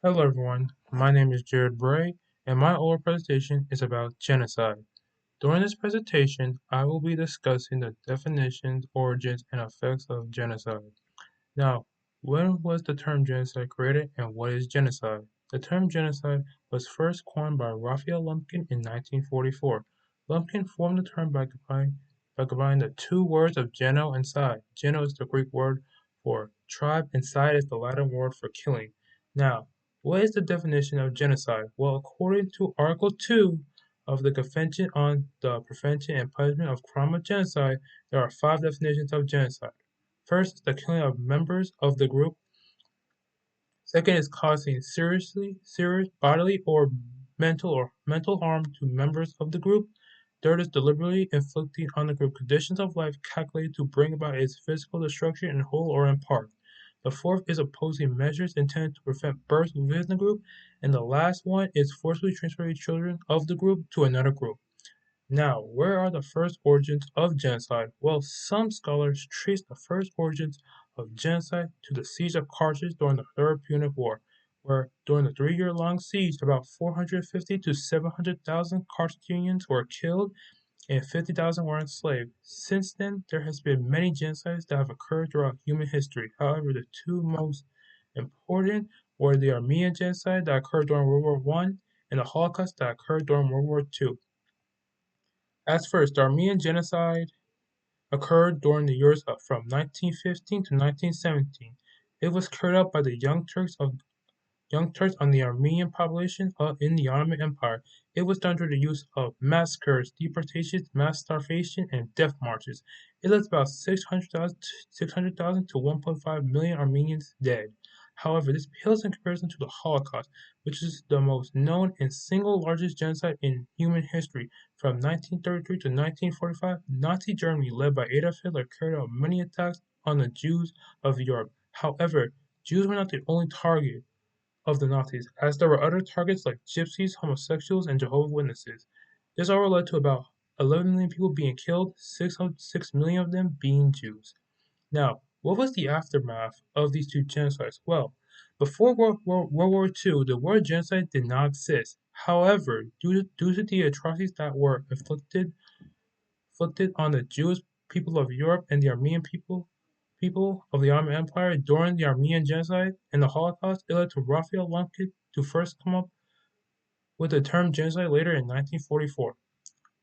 Hello everyone, my name is Bray, and my oral presentation is about genocide. During this presentation, I will be discussing the definitions, origins, and effects of genocide. Now, when was the term genocide created and what is genocide? The term genocide was first coined by Raphael Lemkin in 1944. Lemkin formed the term by combining the two words of geno and side. Geno is the Greek word for tribe and side is the Latin word for killing. Now, what is the definition of genocide? Well, according to Article 2 of the Convention on the Prevention and Punishment of Crime of Genocide, there are five definitions of genocide. First, the killing of members of the group. Second is causing serious bodily or mental harm to members of the group. Third is deliberately inflicting on the group conditions of life calculated to bring about its physical destruction in whole or in part. The fourth is opposing measures intended to prevent birth within the group. And the last one is forcibly transferring children of the group to another group. Now, where are the first origins of genocide? Well, some scholars trace the first origins of genocide to the siege of Carthage during the Third Punic War, where during the 3-year-long siege, about 450 to 700,000 Carthaginians were killed and 50,000 were enslaved. Since then, there has been many genocides that have occurred throughout human history. However, the two most important were the Armenian genocide that occurred during World War One and the Holocaust that occurred during World War Two. As first, the Armenian Genocide occurred during the years from 1915 to 1917. It was carried out by the Young Turks on the Armenian population in the Ottoman Empire. It was done through the use of massacres, deportations, mass starvation, and death marches. It left about 600,000 to 1.5 million Armenians dead. However, this pales in comparison to the Holocaust, which is the most known and single largest genocide in human history. From 1933 to 1945, Nazi Germany, led by Adolf Hitler, carried out many attacks on the Jews of Europe. However, Jews were not the only target of the Nazis, as there were other targets like gypsies, homosexuals, and Jehovah's Witnesses. This all led to about 11 million people being killed, 6 million of them being Jews. Now, what was the aftermath of these two genocides? Well, before World War II, the word genocide did not exist. However, due to the atrocities that were inflicted on the Jewish people of Europe and the Armenian people of the Ottoman Empire during the Armenian Genocide and the Holocaust, it led to Raphael Lemkin to first come up with the term genocide later in 1944.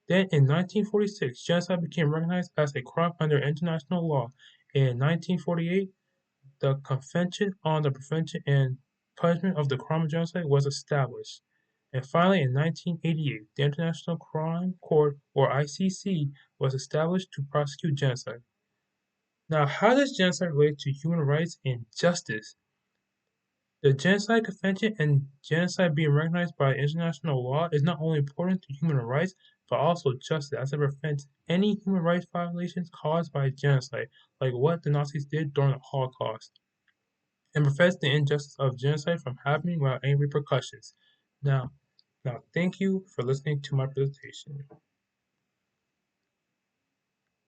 Then in 1946, genocide became recognized as a crime under international law. In 1948, the Convention on the Prevention and Punishment of the Crime of Genocide was established. And finally, in 1988, the International Crime Court, or ICC, was established to prosecute genocide. Now, how does genocide relate to human rights and justice? The Genocide Convention and genocide being recognized by international law is not only important to human rights, but also justice, as it prevents any human rights violations caused by genocide, like what the Nazis did during the Holocaust, and prevents the injustice of genocide from happening without any repercussions. Now, thank you for listening to my presentation.